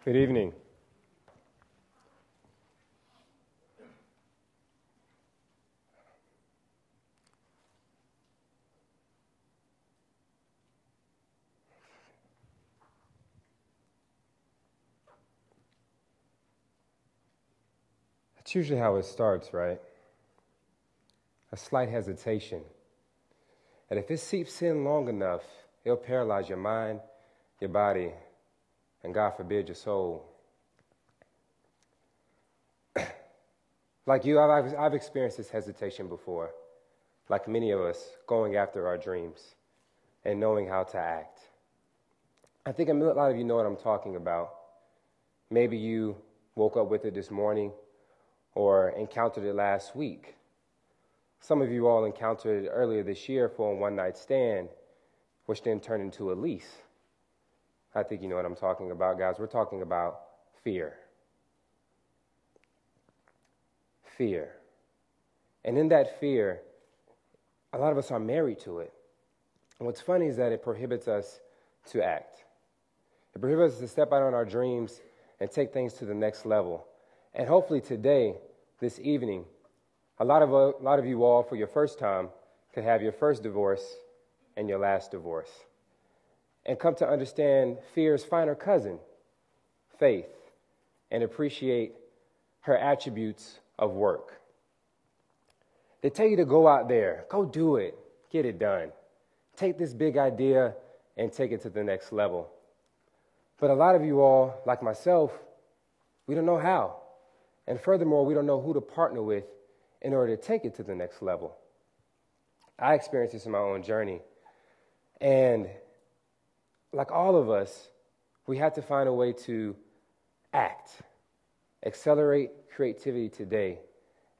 Good evening. That's usually how it starts, right? A slight hesitation. And if it seeps in long enough, it'll paralyze your mind, your body, and God forbid, your soul. Like you, I've experienced this hesitation before, like many of us, going after our dreams and knowing how to act. I think a lot of you know what I'm talking about. Maybe you woke up with it this morning or encountered it last week. Some of you all encountered it earlier this year for a one-night stand, which then turned into a lease. I think you know what I'm talking about, guys. We're talking about fear. Fear. And in that fear, a lot of us are married to it. And what's funny is that it prohibits us to act. It prohibits us to step out on our dreams and take things to the next level. And hopefully today, this evening, a lot of you all, for your first time, could have your first divorce and your last divorce. And come to understand fear's finer cousin, faith, and appreciate her attributes of work. They tell you to go out there, go do it, get it done. Take this big idea and take it to the next level. But a lot of you all, like myself, we don't know how. And furthermore, we don't know who to partner with in order to take it to the next level. I experienced this in my own journey. And like all of us, we had to find a way to act, accelerate creativity today,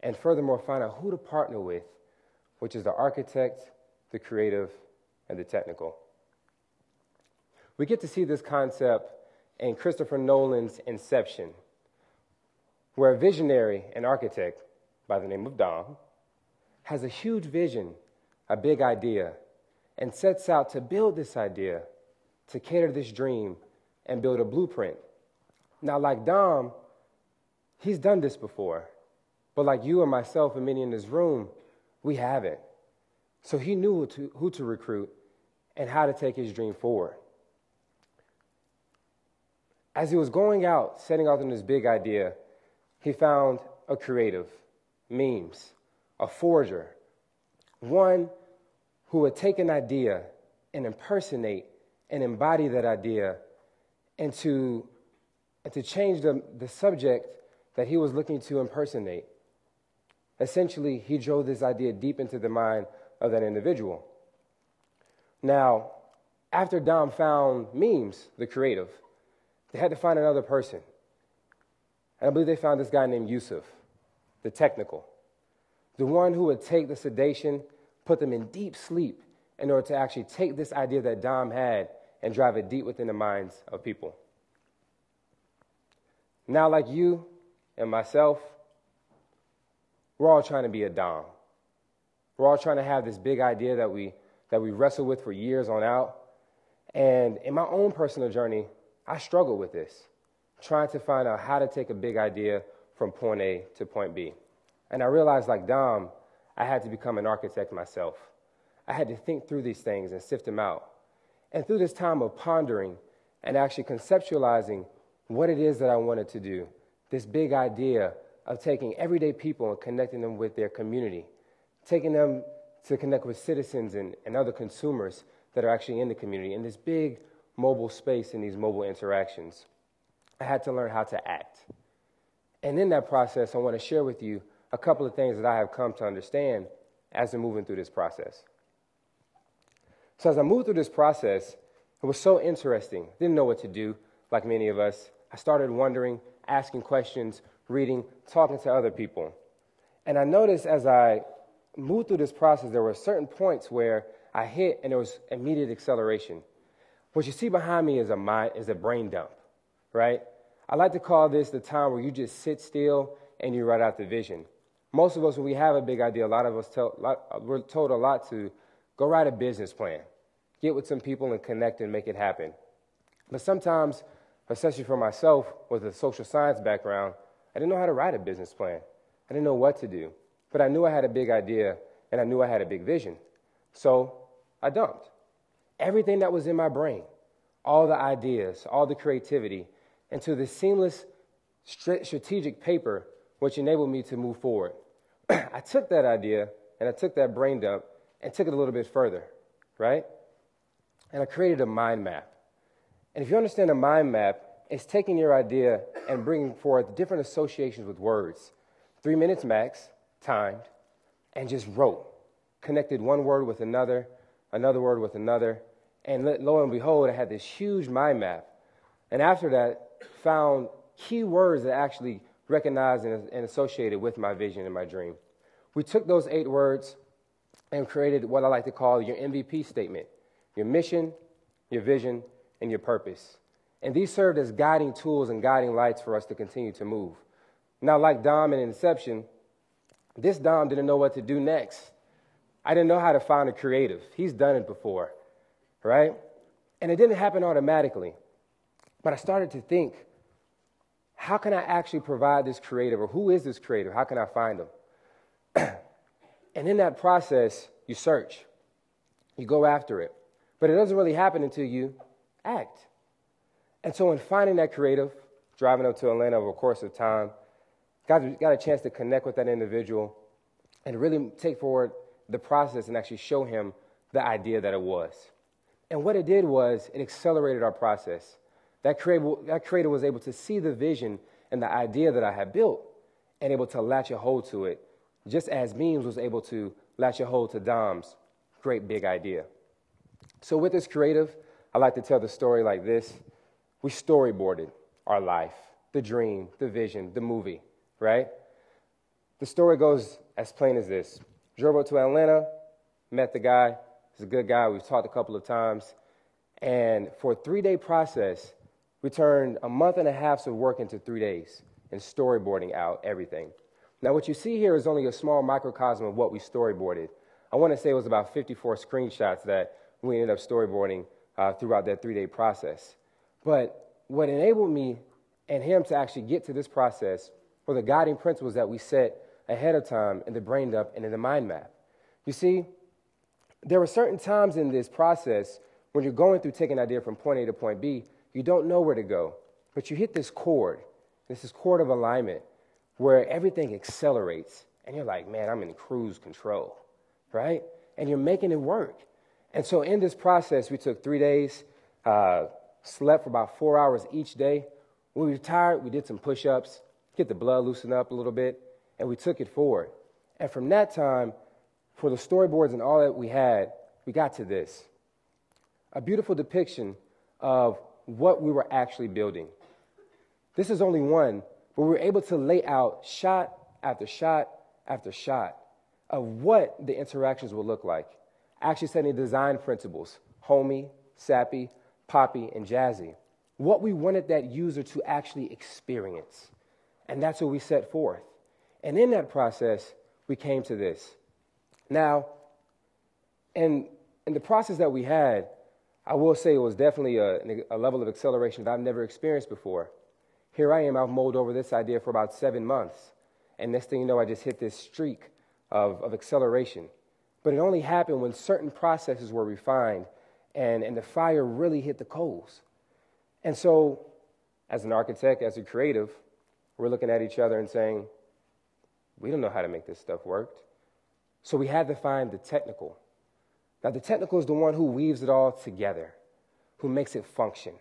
and furthermore, find out who to partner with, which is the architect, the creative, and the technical. We get to see this concept in Christopher Nolan's Inception, where a visionary and architect by the name of Dom has a huge vision, a big idea, and sets out to build this idea, to cater to this dream, and build a blueprint. Now, like Dom, he's done this before, but like you and myself and many in this room, we haven't. So he knew who to recruit and how to take his dream forward. As he was going out, setting out on this big idea, he found a creative, memes, a forger, one who would take an idea and impersonate and embody that idea and to change the subject that he was looking to impersonate. Essentially, he drove this idea deep into the mind of that individual. Now, after Dom found memes, the creative, they had to find another person. And I believe they found this guy named Yusuf, the technical, the one who would take the sedation, put them in deep sleep in order to actually take this idea that Dom had and drive it deep within the minds of people. Now, like you and myself, we're all trying to be a Dom. We're all trying to have this big idea that we wrestle with for years on out. And in my own personal journey, I struggle with this, trying to find out how to take a big idea from point A to point B. And I realized, like Dom, I had to become an architect myself. I had to think through these things and sift them out. And through this time of pondering and actually conceptualizing what it is that I wanted to do, this big idea of taking everyday people and connecting them with their community, taking them to connect with citizens and other consumers that are actually in the community in this big mobile space and these mobile interactions, I had to learn how to act. And in that process, I want to share with you a couple of things that I have come to understand as I'm moving through this process. So as I moved through this process, it was so interesting. Didn't know what to do, like many of us. I started wondering, asking questions, reading, talking to other people. And I noticed as I moved through this process, there were certain points where I hit and there was immediate acceleration. What you see behind me is a brain dump, right? I like to call this the time where you just sit still and you write out the vision. Most of us, when we have a big idea, a lot of us we're told a lot to go write a business plan, get with some people and connect and make it happen. But sometimes especially for myself with a social science background, I didn't know how to write a business plan. I didn't know what to do. But I knew I had a big idea, and I knew I had a big vision. So I dumped everything that was in my brain, all the ideas, all the creativity, into this seamless strategic paper, which enabled me to move forward. I took that idea, and I took that brain dump, and took it a little bit further, right? And I created a mind map. And if you understand a mind map, it's taking your idea and bringing forth different associations with words. 3 minutes max, timed, and just wrote. Connected one word with another word with another, and lo and behold, I had this huge mind map. And after that, found key words that actually recognized and associated with my vision and my dream. We took those 8 words and created what I like to call your MVP statement, your mission, your vision, and your purpose. And these served as guiding tools and guiding lights for us to continue to move. Now, like Dom in Inception, this Dom didn't know what to do next. I didn't know how to find a creative. He's done it before, right? And it didn't happen automatically. But I started to think, how can I actually provide this creative, or who is this creative? How can I find them? And in that process, you search. You go after it. But it doesn't really happen until you act. And so in finding that creative, driving up to Atlanta over a course of time, got a chance to connect with that individual and really take forward the process and actually show him the idea that it was. And what it did was it accelerated our process. That creator was able to see the vision and the idea that I had built and able to latch a hold to it, just as Memes was able to latch a hold to Dom's great big idea. So with this creative, I like to tell the story like this. We storyboarded our life, the dream, the vision, the movie, right? The story goes as plain as this. Drove up to Atlanta, met the guy. He's a good guy. We've talked a couple of times. And for a 3-day process, we turned a month and a half's of work into 3 days and storyboarding out everything. Now, what you see here is only a small microcosm of what we storyboarded. I want to say it was about 54 screenshots that we ended up storyboarding throughout that 3-day process. But what enabled me and him to actually get to this process were the guiding principles that we set ahead of time in the brain dump and in the mind map. You see, there were certain times in this process when you're going through taking an idea from point A to point B, you don't know where to go, but you hit this chord of alignment where everything accelerates, and you're like, man, I'm in cruise control, right? And you're making it work. And so in this process, we took 3 days, slept for about 4 hours each day. When we were tired, we did some push-ups, get the blood loosened up a little bit, and we took it forward. And from that time, for the storyboards and all that we had, we got to this. A beautiful depiction of what we were actually building. This is only one, but we were able to lay out shot after shot after shot of what the interactions would look like. Actually setting design principles, homey, sappy, poppy, and jazzy. What we wanted that user to actually experience. And that's what we set forth. And in that process, we came to this. Now, in the process that we had, I will say it was definitely a level of acceleration that I've never experienced before. Here I am, I've mulled over this idea for about 7 months. And next thing you know, I just hit this streak of acceleration. But it only happened when certain processes were refined and the fire really hit the coals. And so, as an architect, as a creative, we're looking at each other and saying, we don't know how to make this stuff work. So we had to find the technical. Now, the technical is the one who weaves it all together, who makes it function.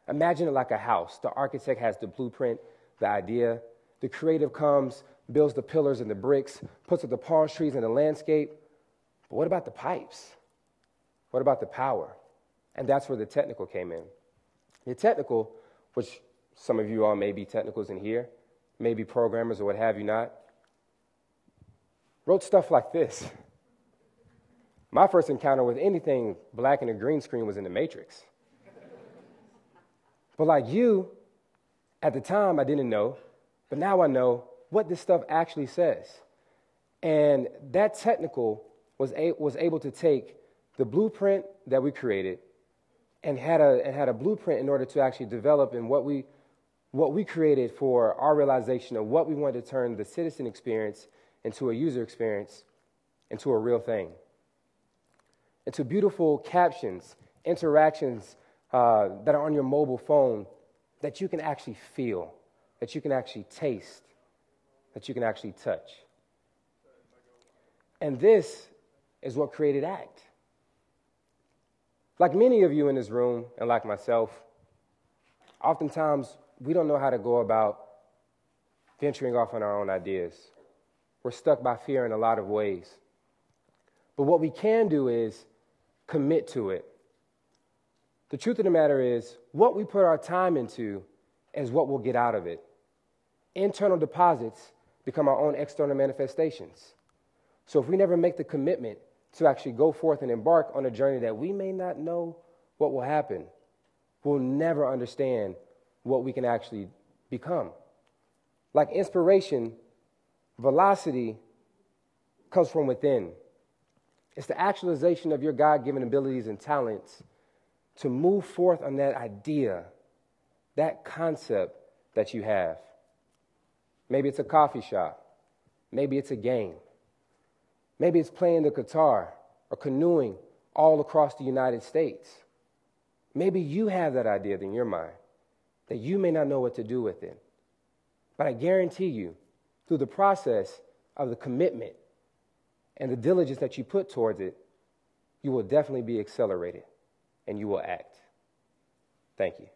Imagine it like a house. The architect has the blueprint, the idea. The creative comes, builds the pillars and the bricks, puts up the palm trees and the landscape. But what about the pipes? What about the power? And that's where the technical came in. The technical, which some of you all may be technicals in here, maybe programmers or what have you not, wrote stuff like this. My first encounter with anything black and a green screen was in the Matrix. But like you, at the time I didn't know, but now I know what this stuff actually says. And that technical was able to take the blueprint that we created and had a blueprint in order to actually develop in what we created for our realization of what we wanted to turn the citizen experience into a user experience, into a real thing, into beautiful captions, interactions that are on your mobile phone that you can actually feel, that you can actually taste, that you can actually touch. And this is what created ACT. Like many of you in this room, and like myself, oftentimes we don't know how to go about venturing off on our own ideas. We're stuck by fear in a lot of ways. But what we can do is commit to it. The truth of the matter is, what we put our time into is what we'll get out of it. Internal deposits become our own external manifestations. So if we never make the commitment to actually go forth and embark on a journey that we may not know what will happen, we'll never understand what we can actually become. Like inspiration, velocity comes from within. It's the actualization of your God-given abilities and talents to move forth on that idea, that concept that you have. Maybe it's a coffee shop. Maybe it's a game. Maybe it's playing the guitar or canoeing all across the United States. Maybe you have that idea in your mind that you may not know what to do with it. But I guarantee you, through the process of the commitment and the diligence that you put towards it, you will definitely be accelerated and you will act. Thank you.